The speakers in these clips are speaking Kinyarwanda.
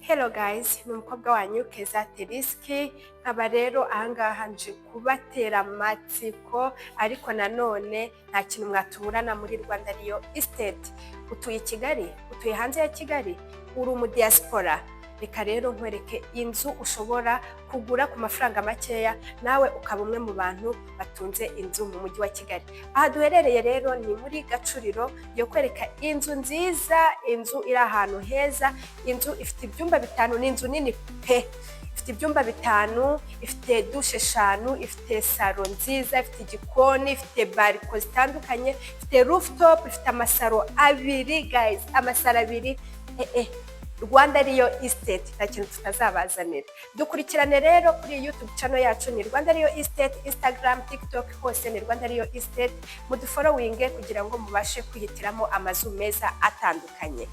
Hello guys, ni umukobwa wanyu Keza Teriski. Nkaba rero ahangaha nje kubatera amatsiko, ariko nanone nta kintu mwatuburana muri Rwanda ariyo Estate. Utuye Kigali, utuye hanze ya Kigali, uri mu diaspora. Reka rero nkwereke inzu ushobora kugura ku mafaranga makeya, nawe ukaba umwe mu bantu batunze inzu mu mujyi wa Kigali. Aha duherereye rero ni muri Gacuriro, yo kwereka inzu nziza, inzu iri ahantu heza, inzu ifite ibyumba bitanu, ni inzu nini pe. Ifite ibyumba bitanu, ifite duce eshanu, ifite salon nziza, ifite igikoni, ifite bariko zitandukanye, ifite rooftop, ifite amasaro abiri guys, amasaro abiri. Rwanda ariyo Estate, nta kintu tutazabazanira. Dukurikirane rero kuri YouTube channel yacu ni Rwanda ariyo Estate, Instagram, TikTok, hose ni Rwanda ariyo Estate. Mudufollowinge kugira ngo mubashe kwihitiramo amazu meza atandukanye.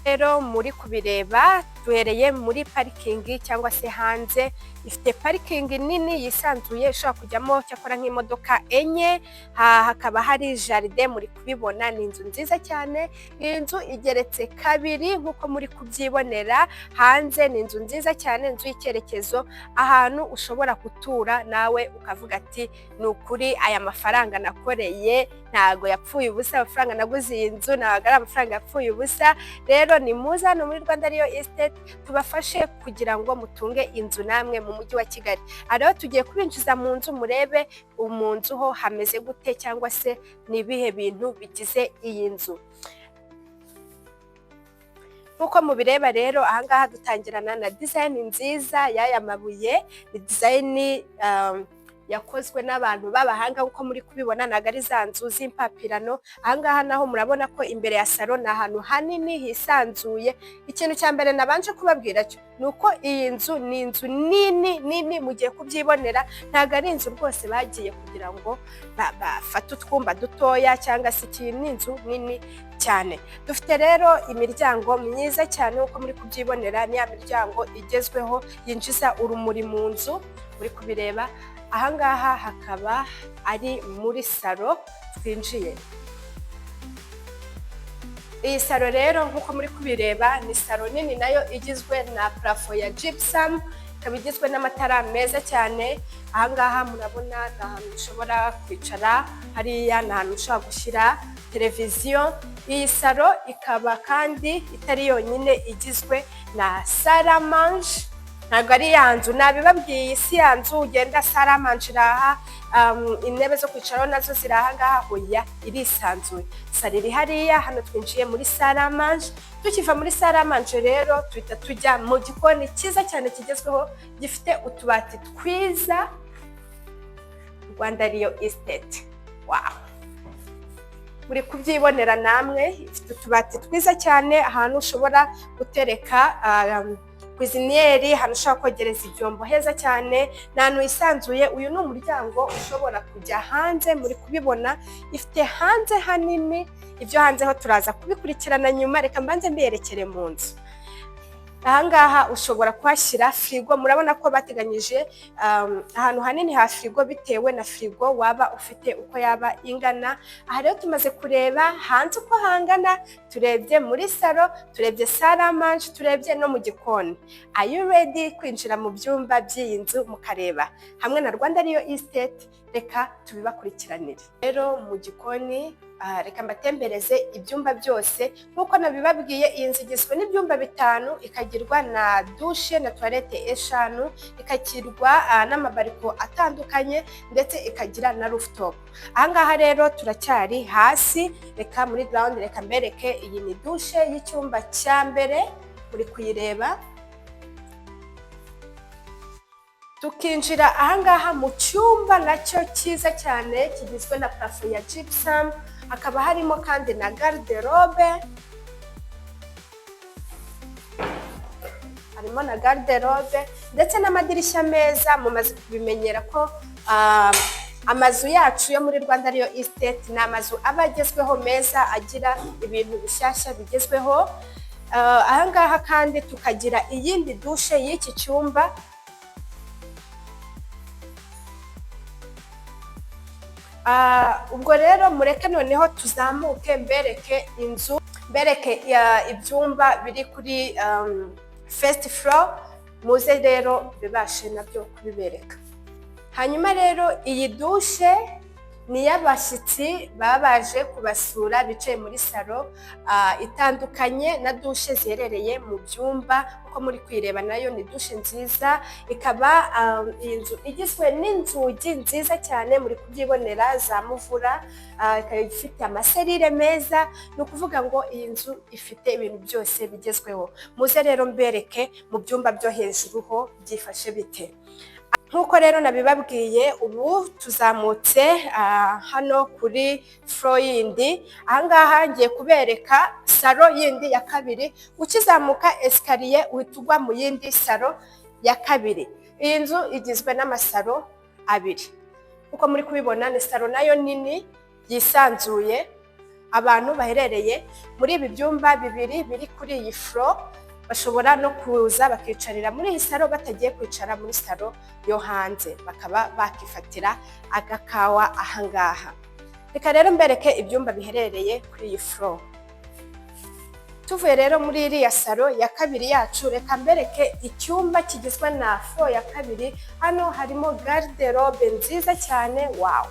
Rero muri kubireba duhereye muri parikingi cyangwa se hanze. Ifite parikingi nini yisanzuye, ushobora kujyamo cyakora nk'imodoka enye. Hakaba hari jaride, muri kubibona ni inzu nziza cyane. Inzu igeretse kabiri nkuko muri kubyibonera. Hanze ni inzu nziza cyane, inzu y'icyerekezo, ahantu ushobora gutura nawe ukavuga ati ni ukuri aya mafaranga nakoreye ntago yapfuye ubusa, amafaranga naguze iyi nzu ntago ari amafaranga yapfuye ubusa. Rero ni muza hano muri Rwanda ariyo Estate, tubafashe kugira ngo mutunge inzu namwe mu mujyi wa Kigali. Ariho tugiye kubinjiza mu nzu, murebe mu nzu ho hameze gute, cyangwa se ni ibihe bintu bigize iyi nzu. Nkuko mubireba rero ahangaha dutangirana na design nziza y'aya mabuye. Ni design yakozwe n'abantu b'abahanga uko muri kubibona, naga ari za nzu z'impapirano. Ahangaha naho murabona ko imbere ya salon ni ahantu hanini hisanzuye. Ikintu cya mbere nabanje kubabwira cyo nuko iyi nzu ni inzu nini mugiye kubyibonera. Ntago ari inzu rwose bagiye kugira ngo bafate utwumba dutoya cyangwa se ikintu, ni inzu nini cyane. Dufite rero imiryango myiza cyane uko muri kubyibonera, ni ya miryango igezweho yinjiza urumuri mu nzu. Muri kubireba ahangaha hakaba ari muri salon twinjiye. Iyi salon rero nkuko muri kubireba ni salon nini, nayo igizwe na plafond ya gypsum, ikaba igizwe n'amatara meza cyane. Ahangaha murabona ahantu ushobora kwicara, hariya ni ahantu ushobora gushyira televiziyo. Iyi salon ikaba kandi itari yonyine igizwe na salle à manger. Ntago ari ya nzu nabibabwiye, isi ya nzu ugenda salle à manger iraha, intebe zo kwicaraho nazo ziri ahangaha, hoya irisanzuye. Sare iri hariya, hano twinjiye muri salle à manger. Tukiva muri salle à manger rero tuhita tujya mu gikoni cyiza cyane kigezweho, gifite utubati twiza. Rwanda ariyo Estate, wow, muri kubyibonera namwe. Ifite utubati twiza cyane, ahantu ushobora gutereka kwiziniyeri, hano ushobora kogereza ibyombo heza cyane, n'ahantu hisanzuye. Uyu ni umuryango ushobora kujya hanze, muri kubibona ifite hanze hanini. Ibyo hanze ho turaza kubikurikirana nyuma, reka mbanze mbiyerekere mu nzu. Ahangaha ushobora kuhashyira frigo, murabona ko bateganyije ahantu hanini ha frigo bitewe na frigo waba ufite uko yaba ingana. Aha rero tumaze kureba hanze uko hangana, turebye muri salon, turebye salle à manger, turebye no mu gikoni. Are you ready kwinjira mu byumba by'iyi nzu mukareba hamwe na Rwanda ariyo Estate? Reka tubibakurikiranire. Rero mu gikoni reka mbatembereze ibyumba byose. Nkuko nabibabwiye, iyi nzu igizwe n'ibyumba bitanu, ikagirwa na douche na toilette eshanu, ikakirwa n'amabariko atandukanye, ndetse ikagira na rooftop. Ahangaha rero turacyari hasi, reka muri ground, reka mbereke. Iyi ni douche y'icyumba cya mbere, muri kuyireba. Tukinjira ahangaha mu cyumba nacyo cyiza cyane, kigizwe na plafond ya gypsum. Hakaba harimo kandi na garde-robe, harimo na garde-robe ndetse n'amadirishya meza. Mumaze kubimenyera ko amazu yacu yo muri Rwanda ariyo Estate ni amazu aba agezweho meza, agira ibintu bishyashya bigezweho. Ahangaha kandi tukagira iyindi douche y'iki cyumba. Ubwo rero mureke noneho tuzamuke mbereke inzu. mbereke ibyumba biri kuri first floor, muze rero bibashe nabyo kubibereka. Hanyuma rero iyi dushe ni y'abashyitsi baba baje kubasura bicaye muri salon itandukanye na dushe ziherereye mu byumba. Uko muri kwireba nayo ni dushe nziza, ikaba iyi nzu igizwe n'inzugi nziza cyane, muri kubyibonera za muvura, ikaba ifite amaserire meza. Ni ukuvuga ngo iyi nzu ifite ibintu byose bigezweho. Muze rero mbereke mu byumba byo hejuru ho byifashe bite. Nkuko rero nabibabwiye, ubu tuzamutse hano kuri floor yindi. Ahangaha ngiye kubereka salon yindi ya kabiri. Ukizamuka escalier uhita ugwa mu yindi salon ya kabiri. Iyi nzu igizwe n'amasalo abiri. Uko muri kubibona ni salon nayo nini yisanzuye. Abantu baherereye muri ibi byumba bibiri biri kuri iyi floor bashobora no kuza bakicarira muri iyi salon batagiye kwicara muri salon yo hanze, bakaba bakifatira agakawa ahangaha. Reka rero mbereke ibyumba biherereye kuri iyi floor. Tuvuye rero muri iriya salon ya kabiri yacu, reka mbereke icyumba kigizwe na floor ya kabiri. Hano harimo garde-robe nziza cyane. Wow,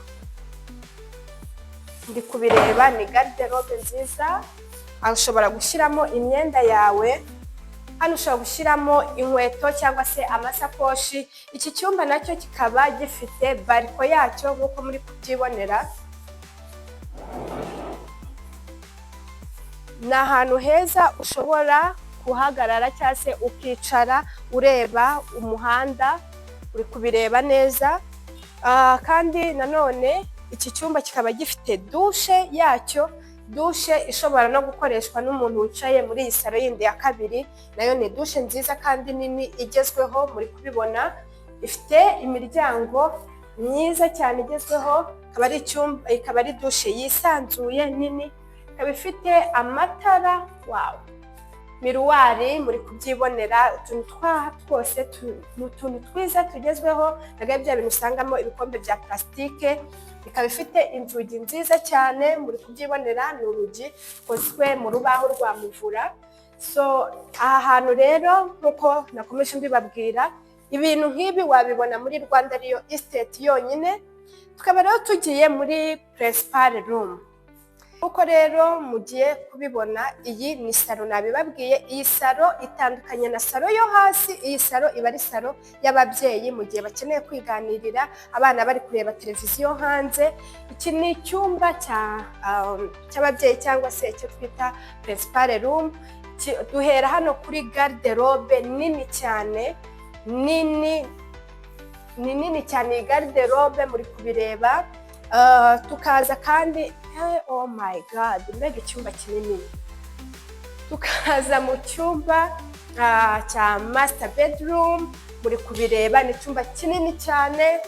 ndi kubireba, ni garde-robe nziza. Aho ushobora gushyiramo imyenda yawe, hano ushobora gushyiramo inkweto cyangwa se amasakoshi. Iki cyumba nacyo kikaba gifite bariko yacyo nk'uko muri kubyibonera. Ni ahantu heza ushobora kuhagarara cyangwa se ukicara ureba umuhanda, uri kubireba neza. Kandi nanone iki cyumba kikaba gifite dushe yacyo, dushe ishobora no gukoreshwa n'umuntu wicaye muri iyi salon yindi ya kabiri. Nayo ni dushe nziza kandi nini igezweho, muri kubibona. Ifite imiryango myiza cyane igezweho, ikaba ari dushe yisanzuye nini, ikaba ifite amatara. Wow, miruwari muri kubyibonera. Utuntu twaha twose ni utuntu twiza tugezweho, nagaye bya bintu usangamo ibikombe bya plastike. Ikaba ifite inzugi nziza cyane, muri kubyibonera. Ni urugi rukozwe mu rubaho rwa muvura. So aha hantu rero nkuko nakomeje mbibabwira, ibintu nk'ibi wabibona muri Rwanda ariyo estate yonyine. Tukaba rero tugiye muri principal room. Uko rero mugiye kubibona, iyi ni salon nabibabwiye. Iyi salon itandukanye na salon yo hasi. Iyi salon iba ari salon y'ababyeyi mu gihe bakeneye kwiganirira, abana bari kureba televiziyo hanze. Iki ni icyumba cy'ababyeyi cyangwa se icyo twita principal room. Duhera hano kuri garde-robe nini cyane, ni nini cyane iyi garde-robe, muri kubireba. Tukaza kandi, oh my god, mbega icyumba kinini. Tukaza mu cyumba cya master bedroom, muri kubireba. Ni icyumba kinini cyane,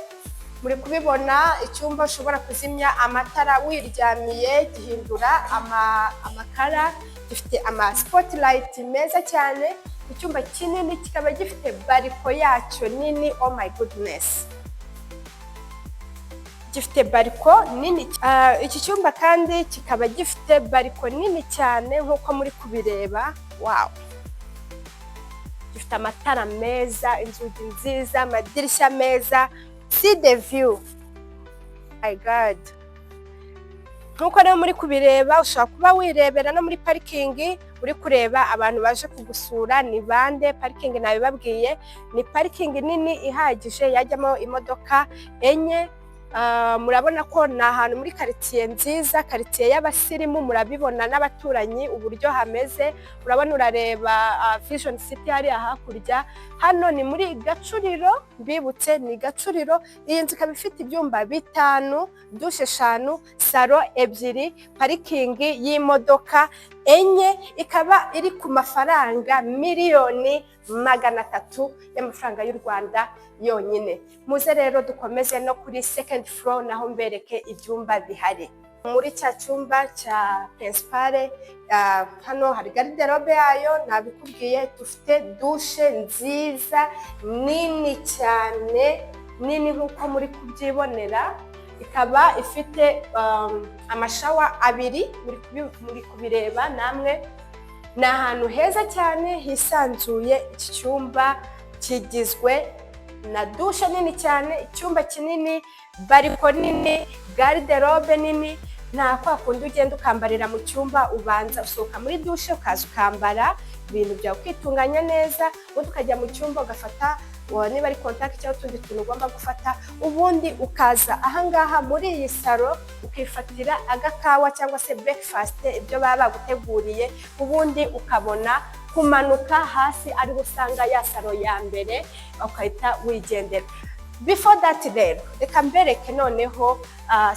muri kubibona. Icyumba ushobora kuzimya amatara wiryamiye, gihindura amakara, gifite ama spotlight meza cyane. Icyumba kinini, kikaba gifite bariko yacyo nini. Oh my goodness, gifite bariko nini. Iki cyumba kandi kikaba gifite bariko nini cyane nk'uko muri kubireba. Wow, gifite amatara meza, inzugi nziza, amadirishya meza. See the view, my god. Nk'uko rero muri kubireba, ushobora kuba wirebera no muri parikingi, uri kureba abantu baje kugusura ni bande. Parikingi nabibabwiye, ni parikingi nini ihagije yajyamo imodoka enye. Murabona ko ni ahantu muri quartier nziza, quartier y'abasirimu. Murabibona n'abaturanyi uburyo hameze. Urabona, urareba Vision City hari hakurya. Hano ni muri Gacuriro, mbibutse ni Gacuriro. Iyi nzu ikaba ifite ibyumba bitanu, dushe eshanu, salon ebyiri, parikingi y'imodoka enye. Ikaba iri ku mafaranga miliyoni 300 y'amafaranga y'u Rwanda yonyine. Muze rero dukomeze no kuri second floor, naho mbereke ibyumba bihari. Muri cya cyumba cya principal, hano hari garde-robe yayo nabikubwiye. Dufite dushe nziza nini cyane, nini nk'uko muri kubyibonera. ikaba ifite amashawa abiri muri kubireba namwe. Ni ahantu heza cyane hisanzuye. Iki cyumba kigizwe na dushe nini cyane, icyumba kinini, bariko nini, garderobe nini. Nta kwa kundi ugenda ukambarira mu cyumba, ubanza usohoka muri dushe ukaza ukambara ibintu byawe ukitunganya neza, ubundi ukajya mu cyumba ugafata niba ari contact cyangwa utundi tuntu ugomba gufata, ubundi ukaza ahangaha muri iyi salo ukifatira agakawa cyangwa se breakfast, ibyo baba baguteguriye, ubundi ukabona kumanuka hasi ariho usanga ya salo ya mbere ukahita wigendera. Before that rero reka mbereke noneho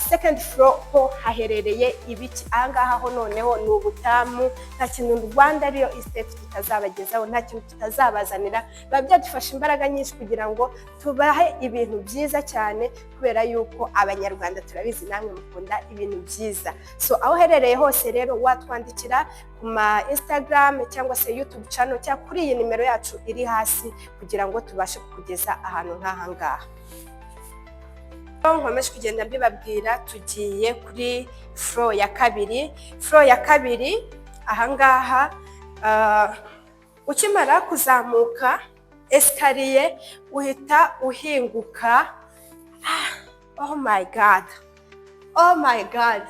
second floor ho haherereye ibiki. Ahangaha ho noneho ni ubutamu, nta kintu Rwanda ariyo Ifite tutazabagezaho, nta kintu tutazabazanira. Biba byadufasha imbaraga nyinshi kugira ngo tubahe ibintu byiza cyane, kubera yuko abanyarwanda turabizi namwe mukunda ibintu byiza. So aho herereye hose rero watwandikira ku ma Instagram cyangwa se YouTube channel cyangwa kuri iyi nimero yacu iri hasi kugira ngo tubashe kukugeza ahantu nk'ahangaha. Nkomeje kugenda mbibabwira, tugiye kuri floor ya kabiri. Floor ya kabiri ahangaha ukimara kuzamuka escalier uhita uhinguka. Oh my god, oh my god,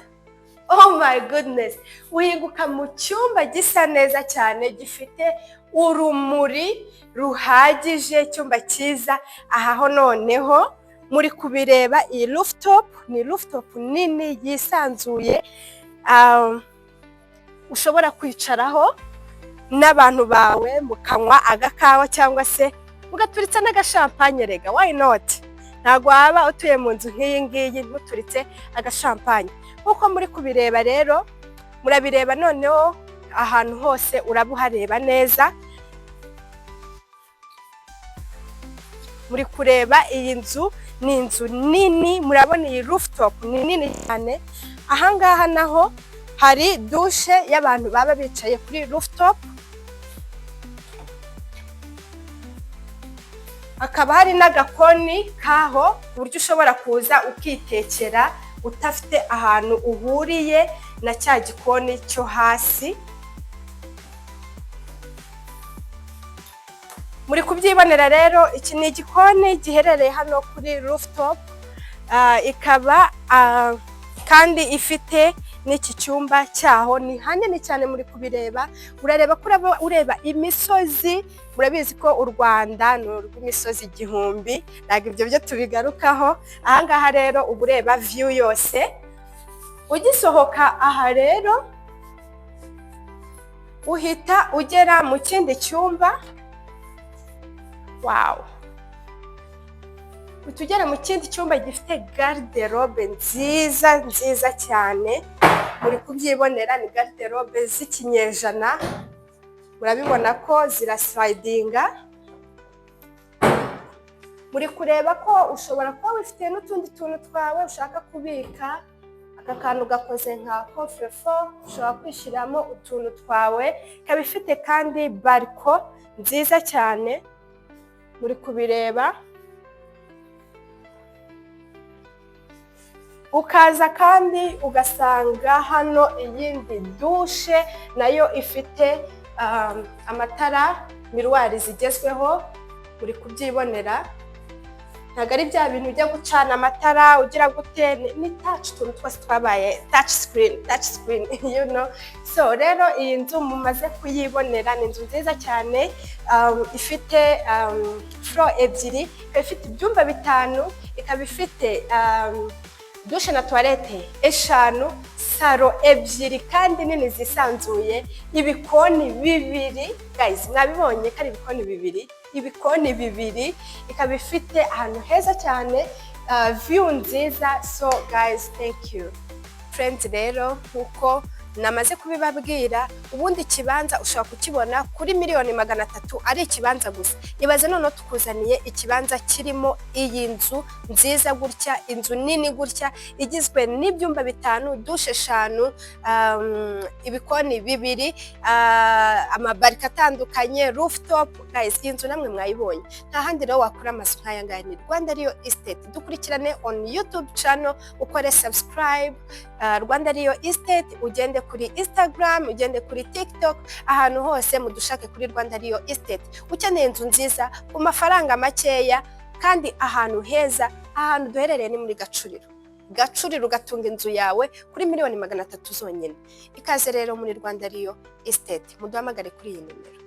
oh my goodness, uhinguka mu cyumba gisa neza cyane, gifite urumuri ruhagije, icyumba cyiza. Aha ho noneho muri kubireba, iyi rooftop ni rooftop nini yisanzuye, ushobora kwicaraho n'abantu bawe mukanywa agakawa cyangwa se mugaturitsa n'agashampanye. Rega why not? Ntabwo waba utuye mu nzu nk'iyi ngiyi muturitse agashampanye. Nkuko muri kubireba rero, murabireba noneho ahantu hose urabuhareba neza. Muri kureba iyi nzu ni inzu nini, murabona iyi rooftop ni nini cyane. Ahangaha naho hari dushe y'abantu baba bicaye kuri rooftop, hakaba hari n'agakoni kaho ku buryo ushobora kuza ukitekera utafite ahantu uhuriye na cya gikoni cyo hasi. Muri kubyibonera rero, iki ni igikoni giherereye hano kuri rooftop, ikaba kandi ifite n'iki cyumba cyaho. Ni hanini cyane, muri kubireba, urareba ko ureba imisozi. Murabizi ko u Rwanda ni urw'imisozi igihumbi, ntabwo ibyo byo tubigarukaho. Ahangaha rero uba ureba view yose. Ugisohoka aha rero uhita ugera mu kindi cyumba. Wow, utugera mu kindi cyumba gifite garderobe nziza nziza cyane. Muri kubyibonera, ni garderobe z'ikinyejana, murabibona ko ziraslidinga. Muri kureba ko ushobora kuba wifite n'utundi tuntu twawe ushaka kubika. Aka kantu gakoze nka coffre-fort, ushobora kwishyiramo utuntu twawe. Ikaba ifite kandi bariko nziza cyane, muri kubireba. Ukaza kandi ugasanga hano iyindi dushe nayo ifite amatara miruwari zigezweho. Muri kubyibonera, ntabwo ari bya bintu ujya gucana amatara ugira gute, ni touch, utuntu twose twabaye touch screen you know. So rero iyi nzu mumaze kuyibonera, ni inzu nziza cyane, ifite floor ebyiri, ikaba ifite ibyumba bitanu, ikaba ifite dushe na toilette eshanu, salo ebyiri kandi nini zisanzuye, ibikoni bibiri. Guys, mwabibonye ko ari ibikoni bibiri, ikaba ifite ahantu heza cyane, view nziza. So guys, thank you friends. Rero nkuko namaze kubibabwira. Ubundi kibanza ushobora kukibona kuri miliyoni 300 ari ikibanza gusa. Ibaze none tukuzaniye ikibanza kirimo iyi nzu nziza gutya, inzu nini gutya igizwe n'ibyumba bitanu, duce eshanu, ibikoni bibiri, amabarika atandukanye, rooftop. Guys, inzu namwe mwayibonye. Nta handi rero wakura amazu nk'aya ngaya ni Rwanda Riyo Estate. Dukurikirane on YouTube channel, ukore subscribe. Rwanda Riyo Estate, ugende kuri Instagram, ugende kuri TikTok, ahantu hose mudushake kuri Rwanda Riyo Estate. Ukeneye inzu nziza ku mafaranga makeya kandi ahantu heza. Ahantu duherereye ni muri Gacuriro ugatunga inzu yawe kuri miliyoni 300 zonyine. Ikaze rero muri Rwanda Riyo Estate, muduhamagare kuri iyi nimero.